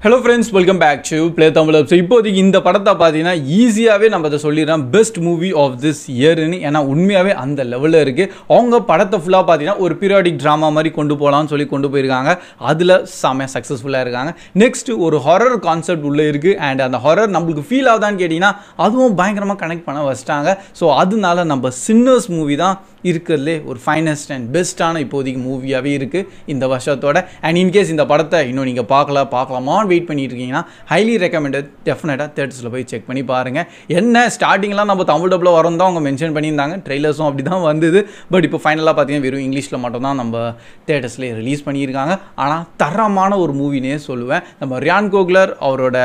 Hello friends, welcome back to Play Tamil Up. So இப்போதைக்கு இந்த படத்தை பார்த்தீங்கன்னா ஈஸியாகவே நம்ம அதை சொல்லிடுறோம் பெஸ்ட் மூவி ஆஃப் திஸ் இயர்னு. ஏன்னா உண்மையாகவே அந்த லெவலில் இருக்குது. அவங்க படத்தை ஃபுல்லாக பார்த்தீங்கன்னா ஒரு பீரியாடிக் ட்ராமா மாதிரி கொண்டு போகலான்னு சொல்லி கொண்டு போயிருக்காங்க. அதில் செம்மையாக சக்ஸஸ்ஃபுல்லாக இருக்காங்க. நெக்ஸ்ட் ஒரு ஹாரர் கான்செப்ட் உள்ளே இருக்குது. அண்ட் அந்த ஹாரர் நம்மளுக்கு ஃபீல் ஆகுதான்னு கேட்டிங்கன்னா அதுவும் பயங்கரமாக கனெக்ட் பண்ண வச்சிட்டாங்க. ஸோ அதனால நம்ம சின்னர்ஸ் மூவி தான் இருக்கிறதுலே ஒரு ஃபைனஸ்ட் அண்ட் பெஸ்ட்டான இப்போதைக்கு மூவியாகவே இருக்குது இந்த வருஷத்தோட. அண்ட் இன்கேஸ் இந்த படத்தை இன்னும் நீங்கள் பார்க்கலாமான்னு வெயிட் பண்ணிட்டு இருக்கீங்கன்னா ஹைலி ரெக்கமெண்டட். டெஃபினட்டாக தேட்டர்ஸில் போய் செக் பண்ணி பாருங்கள். என்ன ஸ்டார்டிங்லாம் நம்ம தமிழ் டப்பில் வரோம் தான் அவங்க மென்ஷன் பண்ணியிருந்தாங்க, ட்ரெய்லர்ஸும் அப்படி தான் வந்தது. பட் இப்போ ஃபைனலாக பார்த்தீங்கன்னா வெறும் இங்கிலீஷில் மட்டும் தான் நம்ம தேட்டர்ஸ்லேயே ரிலீஸ் பண்ணியிருக்காங்க. ஆனால் தரமான ஒரு மூவினே சொல்லுவேன். நம்ம ரியான் கோக்லர் அவரோட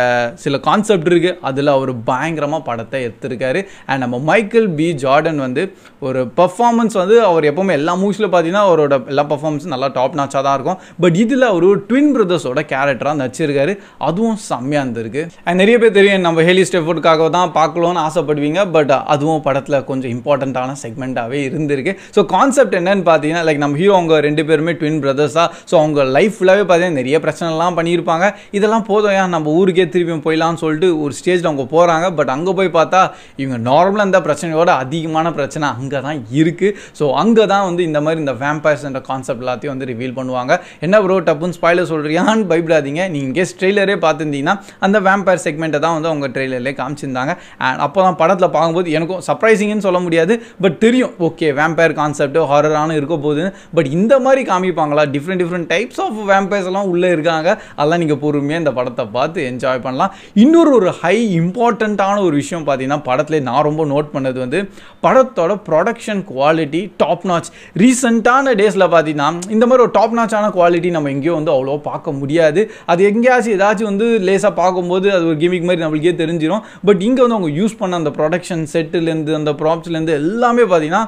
சில கான்செப்ட் இருக்குது, அதில் அவர் பயங்கரமாக படத்தை எடுத்திருக்காரு. அண்ட் நம்ம மைக்கேல் பி ஜார்டன் வந்து ஒரு பர்ஃபார்மன்ஸ் வந்து அவர் எப்போவுமே எல்லா மூவிஸில் பார்த்தீங்கன்னா அவரோட எல்லா பர்ஃபார்மன்ஸும் நல்லா டாப் நாச்சாக தான் இருக்கும். பட் இதில் ஒரு ட்வின் பிரதர்ஸோட கேரக்டராக நடிச்சிருக்காரு. அதுவும் செம்மையாக இருந்திருக்கு. அண்ட் நிறைய பேர் தெரியும் நம்ம ஹேலி ஸ்டெஃபோர்டுக்காக தான் பார்க்கணும்னு ஆசைப்படுவீங்க. பட் அதுவும் படத்தில் கொஞ்சம் இம்பார்ட்டண்ட்டான செக்மெண்ட்டாகவே இருந்திருக்கு. ஸோ கான்செப்ட் என்னன்னு பார்த்தீங்கன்னா லைக் நம்ம ஹீரோ அவங்க ரெண்டு பேருமே ட்வின் பிரதர்ஸாக. ஸோ அவங்க லைஃப் ஃபுல்லாகவே பார்த்தீங்கன்னா நிறைய பிரச்சனைலாம் பண்ணியிருப்பாங்க. இதெல்லாம் போதும் ஏன் நம்ம ஊருக்கே திருப்பியும் போயிடலாம்னு சொல்லிட்டு ஒரு ஸ்டேஜில் அவங்க போகிறாங்க. பட் அங்கே போய் பார்த்தா இவங்க நார்மலாக இந்த பிரச்சனையோட அதிகமான பிரச்சனை அங்கே தான் இருக்குது. ஸோ அங்கே தான் வந்து இந்த மாதிரி இந்த வேம்பயர்ஸ் என்ற கான்செப்ட் எல்லாத்தையும் வந்து ரிவீல் பண்ணுவாங்க. என்ன ப்ரோ டப்புன்னு ஸ்பாயிலர் சொல்கிறியான்னு பயப்படாதீங்க. நீங்கள் கேஸ் ட்ரெய்லரே பார்த்துருந்தீங்கன்னா அந்த வேம்பயர் செக்மெண்ட்டை தான் வந்து அவங்க ட்ரெய்லர்லேயே காமிச்சிருந்தாங்க. அண்ட் அப்போ தான் படத்தில் பார்க்கும்போது எனக்கும் சர்ப்ரைசிங்னு சொல்ல முடியாது, பட் தெரியும் ஓகே வேம்பயர் கான்செப்ட் ஹாரரானு இருக்க போகுது. பட் இந்த மாதிரி காமிப்பாங்களா, டிஃப்ரெண்ட் டைப்ஸ் ஆஃப் வேம்பயர்ஸ் எல்லாம் உள்ளே இருக்காங்க. அதெல்லாம் நீங்கள் பொறுமையாக இந்த படத்தை பார்த்து என்ஜாய் பண்ணலாம். இன்னொரு ஒரு ஹை இம்பார்ட்டண்ட்டான ஒரு விஷயம் பார்த்தீங்கன்னா படத்தில் நான் ரொம்ப நோட் பண்ணது வந்து படத்தோட ப்ரொடக்ஷன் குவாலிட்டி டாப் நாச். ரீசெண்டான டேஸில் பார்த்தீங்கன்னா இந்த மாதிரி ஒரு டாப் நாச்சான குவாலிட்டி நம்ம எங்கேயோ வந்து அவ்வளோ பார்க்க முடியாது. அது எங்கேயாச்சும் ஏதாச்சும் வந்து லேசாக பார்க்கும்போது அது ஒரு கிமிக் மாதிரி நம்மளுக்கே தெரிஞ்சிடும். பட் இங்கே வந்து அவங்க யூஸ் பண்ண அந்த ப்ரொடக்ஷன் செட்டுலேருந்து அந்த ப்ராப்ஸ்லேருந்து எல்லாமே பார்த்தீங்கன்னா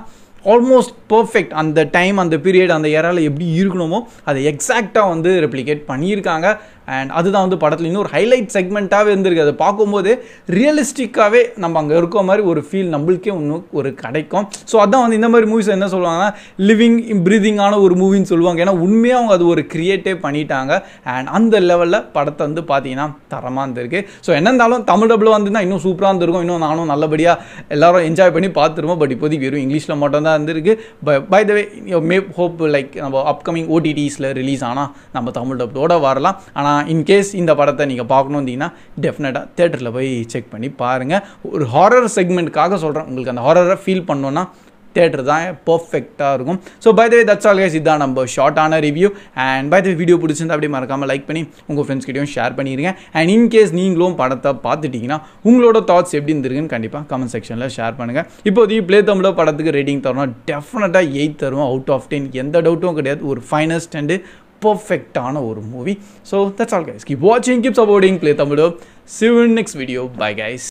ஆல்மோஸ்ட் பர்ஃபெக்ட். அந்த டைம் அந்த பீரியட் அந்த ஏராவில் எப்படி இருக்கணுமோ அதை எக்ஸாக்டாக வந்து ரெப்ளிகேட் பண்ணியிருக்காங்க. அண்ட் அதுதான் வந்து படத்தில் இன்னொரு ஹைலைட் செக்மெண்ட்டாகவே இருந்திருக்கு. அதை பார்க்கும்போது ரியலிஸ்டிக்காகவே நம்ம அங்கே இருக்க மாதிரி ஒரு ஃபீல் நம்மளுக்கே இன்னும் ஒரு கிடைக்கும். ஸோ அதான் வந்து இந்த மாதிரி மூவிஸ் என்ன சொல்லுவாங்கன்னா லிவிங் ப்ரீதிங்கான ஒரு மூவின்னு சொல்லுவாங்க. ஏன்னா உண்மையாக அவங்க அது ஒரு கிரியேட்டே பண்ணிட்டாங்க. அண்ட் அந்த லெவலில் படத்தை வந்து பார்த்தீங்கன்னா தரமாக இருந்திருக்கு. ஸோ என்ன இருந்தாலும் தமிழ் டப்பில் வந்துன்னா இன்னும் சூப்பராக இருந்திருக்கும். இன்னும் நானும் நல்லபடியாக எல்லாரும் என்ஜாய் பண்ணி பார்த்துருவோம். பட் இப்போதைக்கு வெறும் இங்கிலீஷில் மட்டும் தான் இருந்திருக்கு. By the way may hope like நம்ம அப்கமிங் ஓடிடிஸில் ரிலீஸ் ஆனால் நம்ம தமிழ் டப்போட வரலாம். ஆனால் இன்கேஸ் இந்த படத்தை நீங்கள் பார்க்கணும் வந்தீங்கன்னா டெஃபினட்டாக தேட்டரில் போய் செக் பண்ணி பாருங்கள். ஒரு ஹாரர் செக்மெண்ட்காக சொல்கிறேன், உங்களுக்கு அந்த ஹாரரை ஃபீல் பண்ணோன்னா தேட்டர் தான் பர்ஃபெக்டாக இருக்கும். So by the way that's all guys, இதுதான் நம்ம ஷார்ட்டான review. And by the way video பிடிச்சிருந்தா அப்படியே மறக்காமல் லைக் பண்ணி உங்கள் ஃப்ரெண்ட்ஸ்கிட்டையும் ஷேர் பண்ணிடுங்க. அண்ட் இன்கேஸ் நீங்களும் படத்தை பார்த்துட்டிங்கன்னா உங்களோட தாட்ஸ் எப்படி இருந்திருக்குன்னு கண்டிப்பாக கமெண்ட் செக்ஷனில் ஷேர் பண்ணுங்கள். இப்போதைக்கு ப்ளே தமிழ் படத்துக்கு ரேட்டிங் தரணும் டெஃபினட்டாக 8 தருவோம் அவுட் ஆஃப் 10. எந்த டவுட்டும் கிடையாது. ஒரு ஃபைனஸ்ட் அண்டு பர்ஃபெக்டான ஒரு movie. So that's all guys, keep வாட்சிங், keep supporting Play Tamil. See you in next video. Bye guys.